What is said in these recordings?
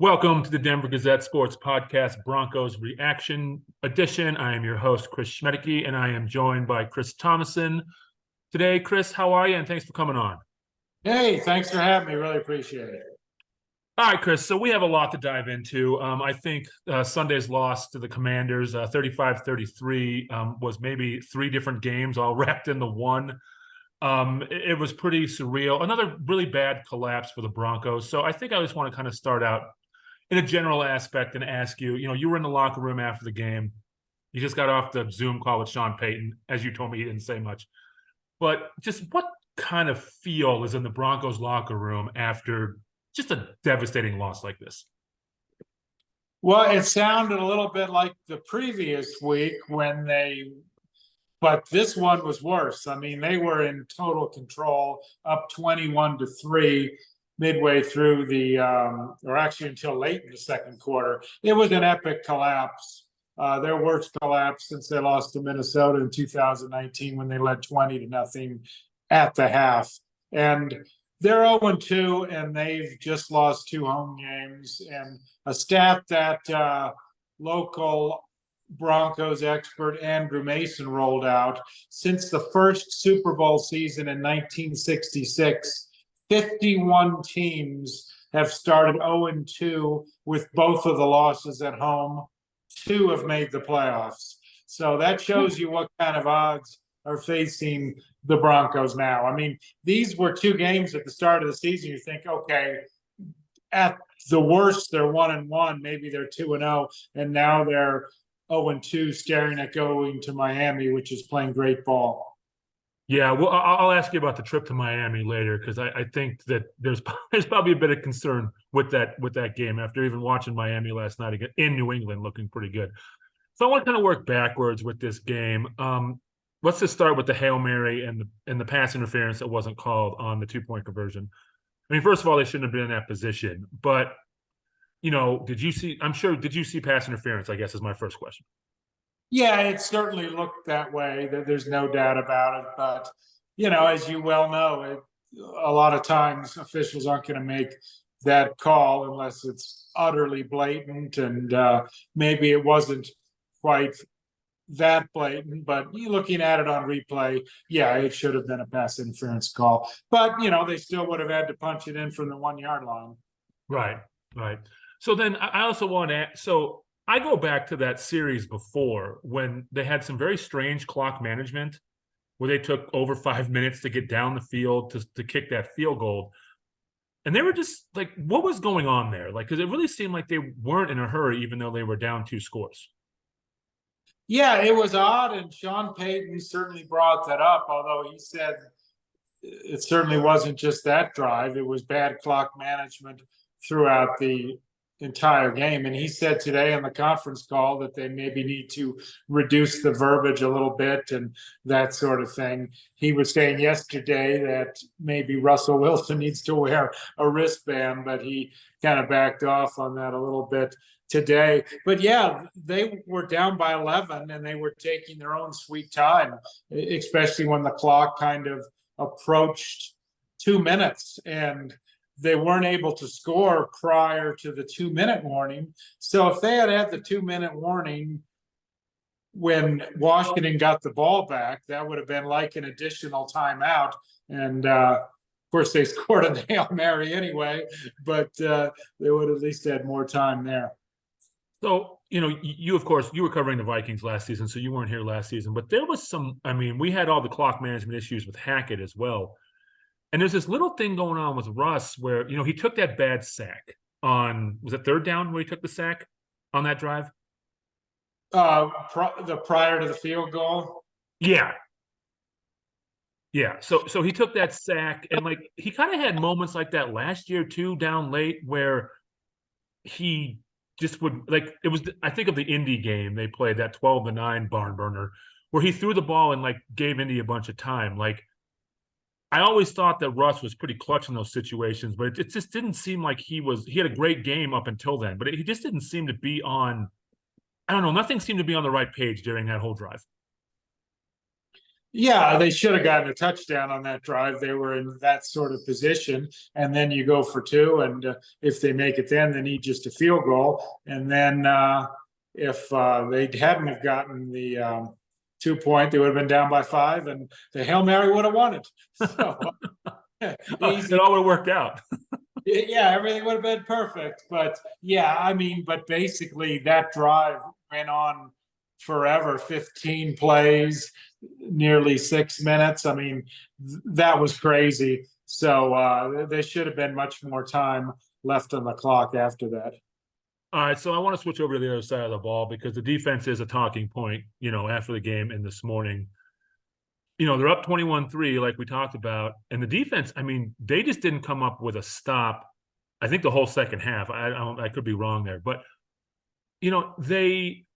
Welcome to the Denver Gazette Sports Podcast Broncos Reaction Edition. I am your host, Chris Schmaedeke, and I am joined by Chris Tomasson. Today, Chris, how are you? And thanks for coming on. Hey, thanks for having me. Really appreciate it. All right, Chris, so we have a lot to dive into. I think Sunday's loss to the Commanders, 35-33, was maybe three different games all wrapped into one. It was pretty surreal. Another really bad collapse for the Broncos. So I think I just want to kind of start out in a general aspect and ask you, you were in the locker room after the game. You just got off the Zoom call with Sean Payton. As you told me, he didn't say much. But just what kind of feel is in the Broncos locker room after just a devastating loss like this? Well, it sounded a little bit like the previous week but this one was worse. I mean, they were in total control, up 21-3 midway through or actually until late in the second quarter. It was an epic collapse. Their worst collapse since they lost to Minnesota in 2019 when they led 20-0 at the half. And they're 0-2, and they've just lost two home games. And a stat that local Broncos expert Andrew Mason rolled out: since the first Super Bowl season in 1966, 51 teams have started 0-2 with both of the losses at home. Two have made the playoffs. So that shows you what kind of odds are facing the Broncos now. I mean, these were two games at the start of the season. You think, okay, at the worst, they're 1-1, maybe they're 2-0, and now they're 0-2, staring at going to Miami, which is playing great ball. Yeah, well, I'll ask you about the trip to Miami later, because I think that there's probably a bit of concern with that game after even watching Miami last night again in New England, looking pretty good. So I want to kind of work backwards with this game. Let's just start with the Hail Mary and the pass interference that wasn't called on the 2-point conversion. I mean, first of all, they shouldn't have been in that position. But, did you see pass interference, I guess, is my first question. Yeah, it certainly looked that way. There's no doubt about it. But, as you well know, a lot of times officials aren't going to make that call unless it's utterly blatant. And maybe it wasn't quite that blatant. But looking at it on replay, yeah, it should have been a pass interference call. But, they still would have had to punch it in from the 1-yard line. Right. So then I also want to – so I go back to that series before when they had some very strange clock management where they took over 5 minutes to get down the field to kick that field goal. And they were just like, what was going on there? Like, because it really seemed like they weren't in a hurry, even though they were down 2 scores. Yeah, it was odd. And Sean Payton certainly brought that up, although he said it certainly wasn't just that drive. It was bad clock management throughout the entire game. And he said today on the conference call that they maybe need to reduce the verbiage a little bit and that sort of thing. He was saying yesterday that maybe Russell Wilson needs to wear a wristband, but he kind of backed off on that a little bit today. But yeah, they were down by 11 and they were taking their own sweet time, especially when the clock kind of approached 2 minutes, and they weren't able to score prior to the 2-minute warning. So if they had had the 2-minute warning when Washington got the ball back, that would have been like an additional timeout. And of course, they scored a Hail Mary anyway, but they would have at least had more time there. So, you, of course, you were covering the Vikings last season, so you weren't here last season. But there was we had all the clock management issues with Hackett as well. And there's this little thing going on with Russ where, he took that bad sack on, was it 3rd down where he took the sack on that drive? Prior to the field goal? Yeah. So he took that sack, and he kind of had moments like that last year too, down late, where he just would it was, I think of the Indy game they played, that 12-9 barn burner, where he threw the ball and gave Indy a bunch of time. I always thought that Russ was pretty clutch in those situations, but it just didn't seem like he had a great game up until then, but he just didn't seem to be on, I don't know, nothing seemed to be on the right page during that whole drive. Yeah, they should have gotten a touchdown on that drive. They were in that sort of position, and then you go for two, and if they make it, then they need just a field goal, and then if they hadn't have gotten the 2 point, they would have been down by 5, and the Hail Mary would have won it. So It all would have worked out. yeah, everything would have been perfect. But yeah, I mean, but basically that drive went on forever, 15 plays, nearly 6 minutes. I mean, that was crazy. So there should have been much more time left on the clock after that. All right, so I want to switch over to the other side of the ball because the defense is a talking point, after the game and this morning. They're up 21-3, like we talked about. And the defense, I mean, they just didn't come up with a stop, I think, the whole second half. I could be wrong there. But,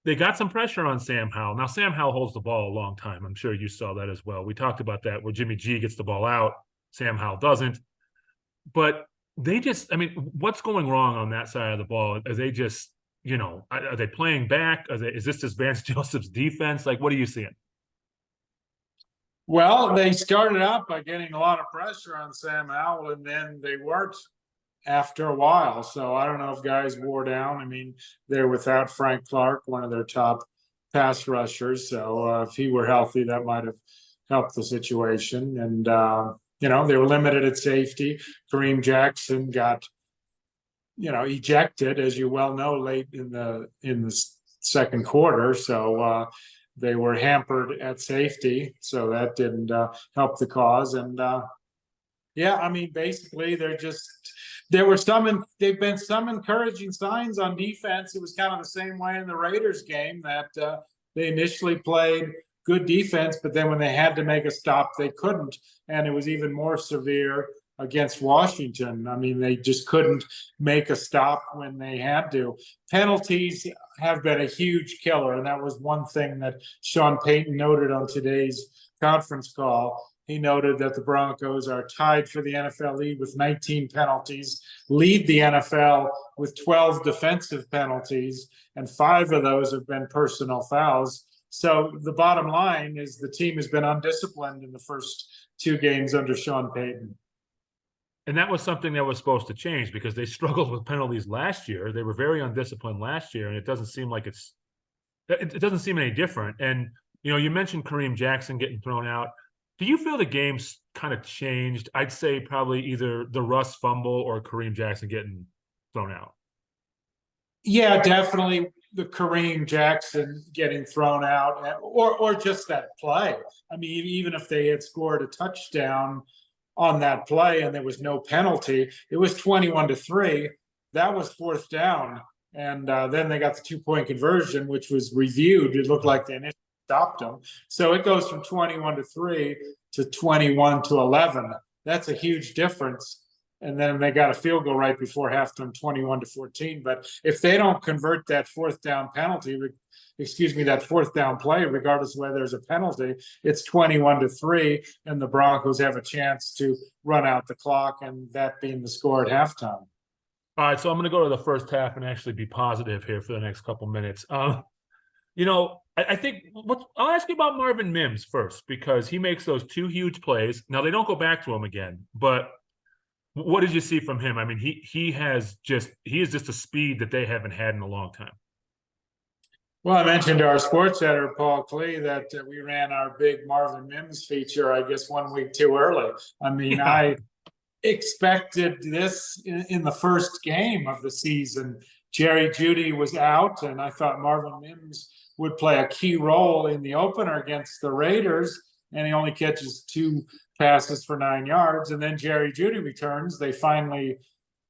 they got some pressure on Sam Howell. Now, Sam Howell holds the ball a long time. I'm sure you saw that as well. We talked about that where Jimmy G gets the ball out, Sam Howell doesn't. But they just, I mean, what's going wrong on that side of the ball? Are they just, are they playing back? Is this just Vance Joseph's defense? Like, what are you seeing? Well, they started out by getting a lot of pressure on Sam Howell, and then they weren't after a while. So I don't know if guys wore down. I mean, they're without Frank Clark, one of their top pass rushers. So if he were healthy, that might have helped the situation. And they were limited at safety. Kareem Jackson got, ejected, as you well know, late in the second quarter. So they were hampered at safety, so that didn't help the cause. And yeah, I mean, basically, they've been some encouraging signs on defense. It was kind of the same way in the Raiders game that they initially played good defense, but then when they had to make a stop, they couldn't. And it was even more severe against Washington. I mean, they just couldn't make a stop when they had to. Penalties have been a huge killer, and that was one thing that Sean Payton noted on today's conference call. He noted that the Broncos are tied for the NFL lead with 19 penalties, lead the NFL with 12 defensive penalties, and 5 of those have been personal fouls. So the bottom line is the team has been undisciplined in the first 2 games under Sean Payton. And that was something that was supposed to change because they struggled with penalties last year. They were very undisciplined last year, and it doesn't seem like it doesn't seem any different. And, you mentioned Kareem Jackson getting thrown out. Do you feel the game's kind of changed? I'd say probably either the Russ fumble or Kareem Jackson getting thrown out. Yeah, definitely the Kareem Jackson getting thrown out, or just that play. I mean, even if they had scored a touchdown on that play and there was no penalty, it was 21-3. That was 4th down. And then they got the 2-point conversion, which was reviewed. It looked like they initially stopped them. So it goes from 21-3 to 21-11. That's a huge difference. And then they got a field goal right before halftime, 21-14. But if they don't convert that 4th down penalty, that 4th down play, regardless of whether there's a penalty, it's 21-3, and the Broncos have a chance to run out the clock, and that being the score at halftime. All right, so I'm going to go to the first half and actually be positive here for the next couple minutes. I think I'll ask you about Marvin Mims first, because he makes those 2 huge plays. Now, they don't go back to him again, but what did you see from him? I mean, he is just a speed that they haven't had in a long time. Well, I mentioned to our sports editor, Paul Klee, that we ran our big Marvin Mims feature, I guess, 1 week too early. I mean, yeah. I expected this in the first game of the season. Jerry Jeudy was out, and I thought Marvin Mims would play a key role in the opener against the Raiders, and he only catches 2 passes for 9 yards. And then Jerry Jeudy returns. They finally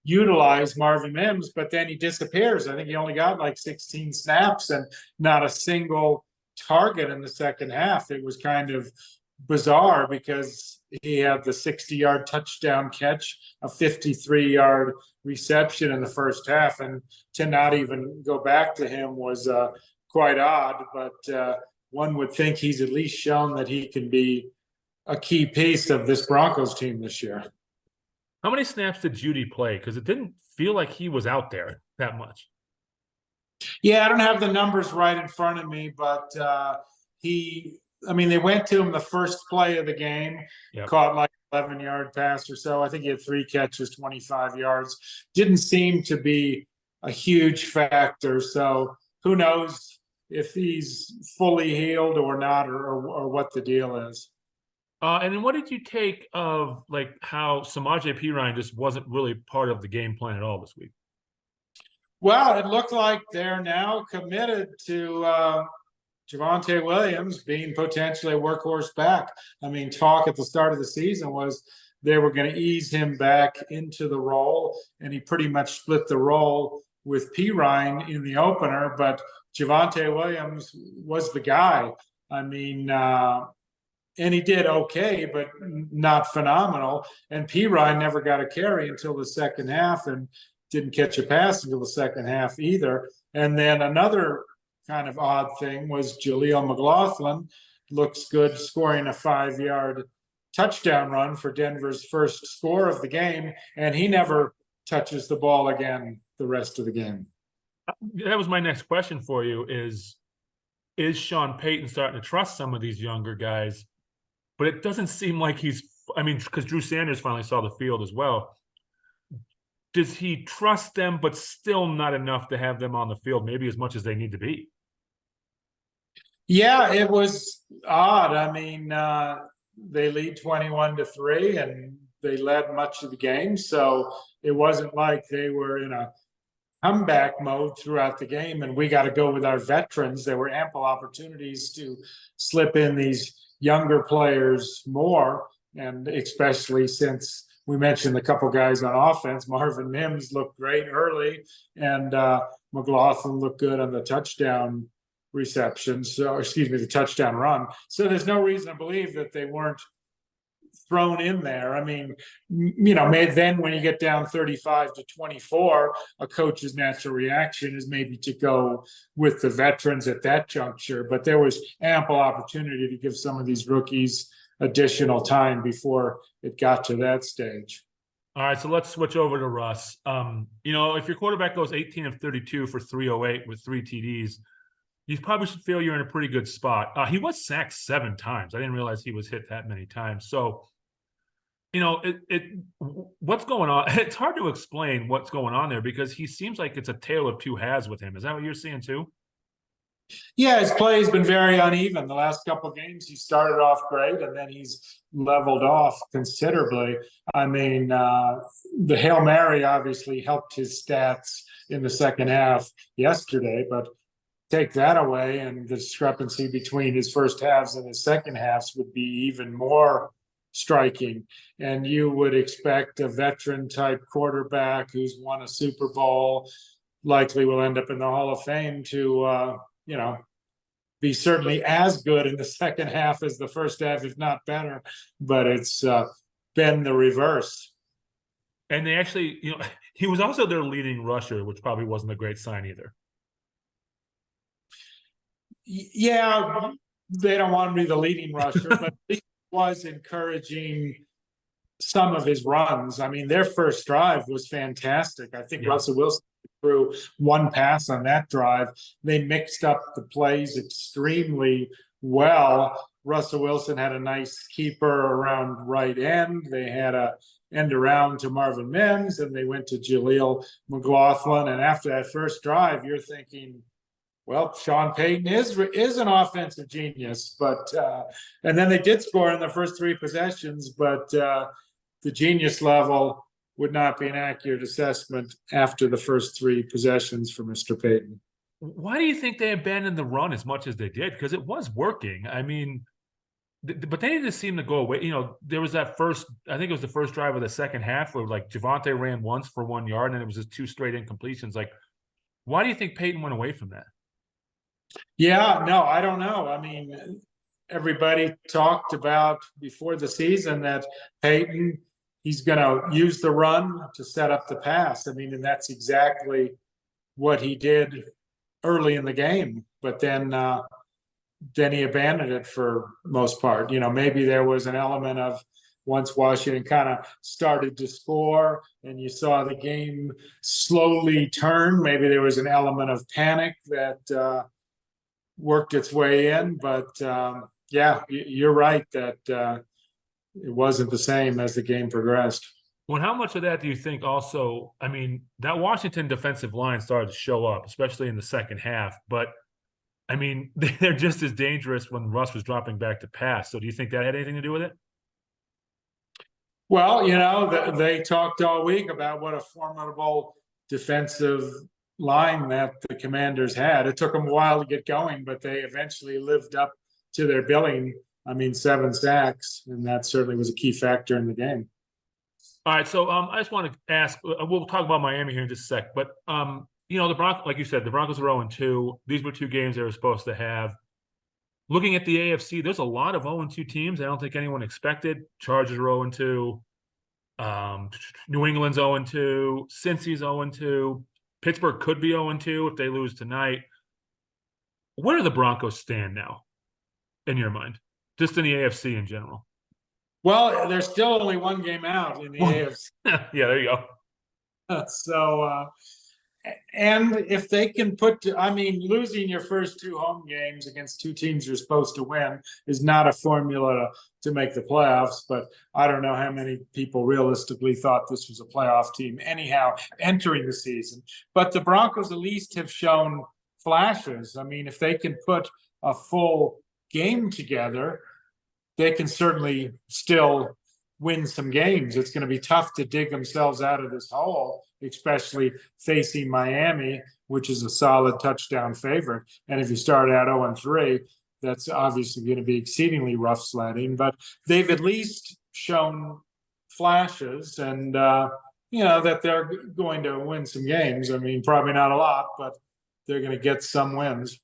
utilize Marvin Mims, but then he disappears. I think he only got like 16 snaps and not a single target in the second half. It was kind of bizarre because he had the 60-yard touchdown catch, a 53-yard reception in the first half, and to not even go back to him was quite odd. But one would think he's at least shown that he can be a key piece of this Broncos team this year. How many snaps did Jeudy play? Because it didn't feel like he was out there that much. Yeah, I don't have the numbers right in front of me, but he I mean, they went to him the first play of the game, Yep. caught like 11-yard pass or so. I think he had 3 catches, 25 yards. Didn't seem to be a huge factor. So who knows if he's fully healed or not, or what the deal is. And then what did you take of like how Samaje Perine just wasn't really part of the game plan at all this week? Well, it looked like they're now committed to Javonte Williams being potentially a workhorse back. I mean, talk at the start of the season was they were going to ease him back into the role, and he pretty much split the role with Perine in the opener. But Javonte Williams was the guy. I mean, and he did okay, but not phenomenal. And Perine never got a carry until the second half, and didn't catch a pass until the second half either. And then another kind of odd thing was Jaleel McLaughlin looks good, scoring a 5-yard touchdown run for Denver's first score of the game, and he never touches the ball again the rest of the game. That was my next question for you: is Sean Payton starting to trust some of these younger guys? But it doesn't seem like he's. I mean, because Drew Sanders finally saw the field as well. Does he trust them, but still not enough to have them on the field, maybe as much as they need to be? Yeah, it was odd. I mean, they lead 21-3, and they led much of the game. So it wasn't like they were in a comeback mode throughout the game, and we got to go with our veterans. There were ample opportunities to slip in these younger players more, and especially since we mentioned a couple guys on offense. Marvin Mims looked great early, and McLaughlin looked good on the touchdown reception. So, excuse me, the touchdown run. So there's no reason to believe that they weren't thrown in there. I mean, you know, then when you get down 35-24, a coach's natural reaction is maybe to go with the veterans at that juncture. But there was ample opportunity to give some of these rookies additional time before it got to that stage. All right, so let's switch over to Russ. You know, if your quarterback goes 18 of 32 for 308 with 3 TDs, you probably should feel you're in a pretty good spot. He was sacked 7 times. I didn't realize he was hit that many times. So, you know, what's going on? It's hard to explain what's going on there because he seems like it's a tale of two halves with him. Is that what you're seeing too? Yeah, his play has been very uneven. The last couple of games, he started off great, and then he's leveled off considerably. I mean, the Hail Mary obviously helped his stats in the second half yesterday, but take that away, and the discrepancy between his first halves and his second halves would be even more striking. And you would expect a veteran type quarterback who's won a Super Bowl, likely will end up in the Hall of Fame, to you know, be certainly as good in the second half as the first half, if not better. But it's been the reverse. And they actually, you know, he was also their leading rusher, which probably wasn't a great sign either. Yeah, they don't want him to be the leading rusher, but he was encouraging some of his runs. I mean, their first drive was fantastic. I think Russell Wilson threw 1 pass on that drive. They mixed up the plays extremely well. Russell Wilson had a nice keeper around right end. They had a end around to Marvin Mims, and they went to Jaleel McLaughlin. And after that first drive, you're thinking, well, Sean Payton is an offensive genius, but and then they did score in the first 3 possessions, but the genius level would not be an accurate assessment after the first 3 possessions for Mr. Payton. Why do you think they abandoned the run as much as they did? Because it was working. I mean, but they didn't seem to go away. You know, there was that first, I think it was the first drive of the second half where like Javonte ran once for 1 yard and it was just 2 straight incompletions. Like, why do you think Payton went away from that? Yeah, no, I don't know. I mean, everybody talked about before the season that Payton, he's going to use the run to set up the pass. I mean, and that's exactly what he did early in the game. But then he abandoned it for most part. You know, maybe there was an element of once Washington kind of started to score and you saw the game slowly turn, maybe there was an element of panic that worked its way in. But Yeah, you're right that it wasn't the same as the game progressed. Well, how much of that do you think also? I mean, that Washington defensive line started to show up, especially in the second half. But I mean, they're just as dangerous when Russ was dropping back to pass. So do you think that had anything to do with it? Well, they talked all week about what a formidable defensive line that the Commanders had. It took them a while to get going, but they eventually lived up to their billing. I mean, 7 sacks, and that certainly was a key factor in the game. All right, so I just want to ask. We'll talk about Miami here in just a sec, but the Broncos, like you said, the Broncos are 0-2. These were two games they were supposed to have. Looking at the AFC, there's a lot of 0-2 teams. I don't think anyone expected. Chargers are 0-2. New England's 0-2. Cincy's 0-2. Pittsburgh could be 0-2 if they lose tonight. Where do the Broncos stand now, in your mind, just in the AFC in general? Well, there's still only one game out in the AFC. Yeah, there you go. So, and if they can losing your first 2 home games against 2 teams you're supposed to win is not a formula to make the playoffs. But I don't know how many people realistically thought this was a playoff team anyhow entering the season. But the Broncos at least have shown flashes. I mean, if they can put a full game together, they can certainly still win some games. It's going to be tough to dig themselves out of this hole, especially facing Miami, which is a solid touchdown favorite. And if you start out 0-3, that's obviously going to be exceedingly rough sledding. But they've at least shown flashes and, that they're going to win some games. I mean, probably not a lot, but they're going to get some wins.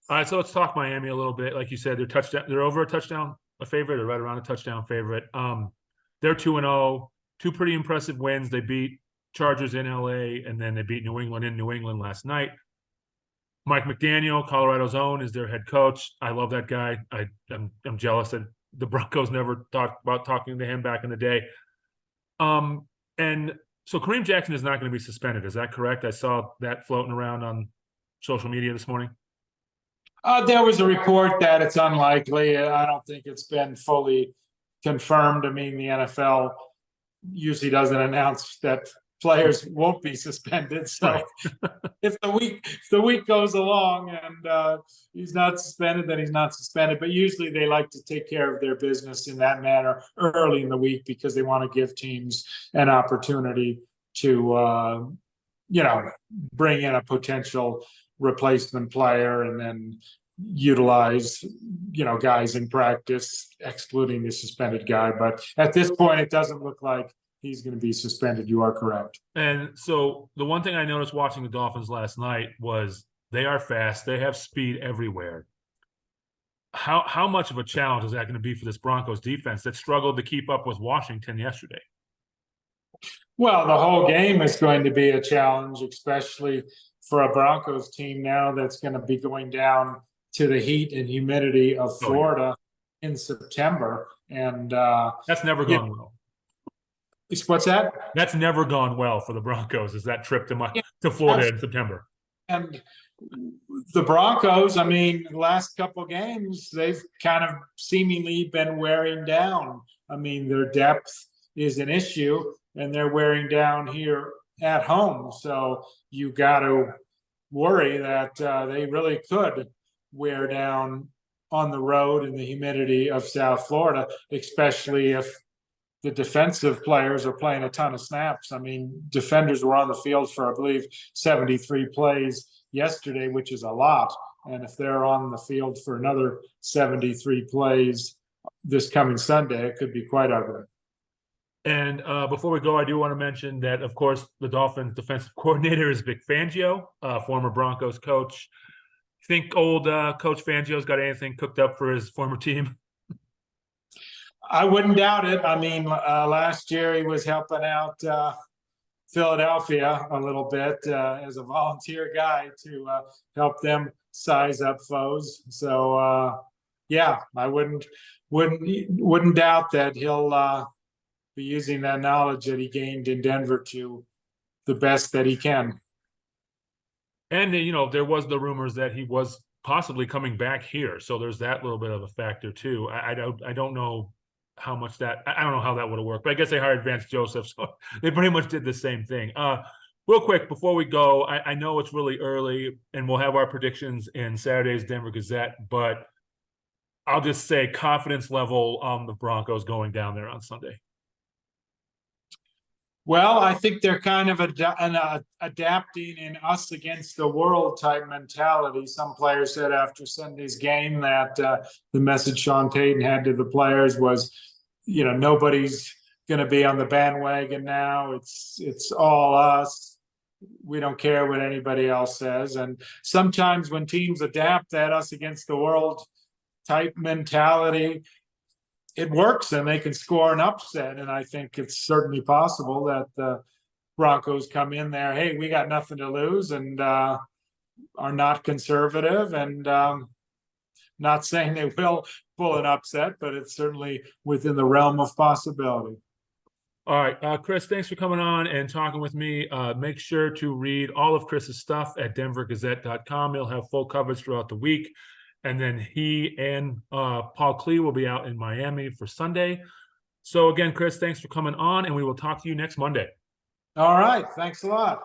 All right, so let's talk Miami a little bit. Like you said, they're over a favorite, or right around a touchdown favorite. They're 2-0, 2 pretty impressive wins. They beat Chargers in LA, and then they beat New England in New England last night. Mike McDaniel, Colorado's own, is their head coach. I love that guy. I'm jealous that the Broncos never talked about talking to him back in the day. And so Kareem Jackson is not going to be suspended. Is that correct? I saw that floating around on social media this morning. There was a report that it's unlikely. I don't think it's been fully confirmed. I mean, the NFL usually doesn't announce that players won't be suspended. So if the week goes along and he's not suspended, then he's not suspended. But usually they like to take care of their business in that manner early in the week because they want to give teams an opportunity to, bring in a potential replacement player and then utilize, guys in practice, excluding the suspended guy. But at this point, it doesn't look like he's going to be suspended. You are correct. And so the one thing I noticed watching the Dolphins last night was they are fast. They have speed everywhere. How much of a challenge is that going to be for this Broncos defense that struggled to keep up with Washington yesterday? Well, the whole game is going to be a challenge, especially for a Broncos team now that's going to be going down to the heat and humidity of Florida in September. And that's never gone well. What's that? That's never gone well for the Broncos, is that trip to Florida in September. And the Broncos, I mean, the last couple of games, they've kind of seemingly been wearing down. I mean, their depth is an issue, and they're wearing down here at home. So you got to worry that they really could wear down on the road in the humidity of South Florida, especially if the defensive players are playing a ton of snaps. I mean, defenders were on the field for, I believe, 73 plays yesterday, which is a lot. And if they're on the field for another 73 plays this coming Sunday, it could be quite ugly. And before we go, I do want to mention that, of course, the Dolphins defensive coordinator is Vic Fangio, former Broncos coach. Think old Coach Fangio's got anything cooked up for his former team? I wouldn't doubt it. I mean, last year he was helping out Philadelphia a little bit as a volunteer guy to help them size up foes. So, yeah, I wouldn't doubt that he'll be using that knowledge that he gained in Denver to the best that he can. And, there was the rumors that he was possibly coming back here. So there's that little bit of a factor too. I don't know how much that, I don't know how that would have worked, but I guess they hired Vance Joseph, so they pretty much did the same thing. Real quick before we go, I know it's really early and we'll have our predictions in Saturday's Denver Gazette, but I'll just say confidence level on the Broncos going down there on Sunday. Well, I think they're kind of adapting in us against the world type mentality. Some players said after Sunday's game that the message Sean Payton had to the players was, nobody's going to be on the bandwagon now. It's all us. We don't care what anybody else says. And sometimes when teams adapt that us against the world type mentality, it works and they can score an upset. And I think it's certainly possible that the Broncos come in there, hey, we got nothing to lose, and are not conservative, and not saying they will pull an upset, but it's certainly within the realm of possibility. All right, Chris, thanks for coming on and talking with me. Make sure to read all of Chris's stuff at denvergazette.com. He'll have full coverage throughout the week. And then he and Paul Klee will be out in Miami for Sunday. So again, Chris, thanks for coming on, and we will talk to you next Monday. All right. Thanks a lot.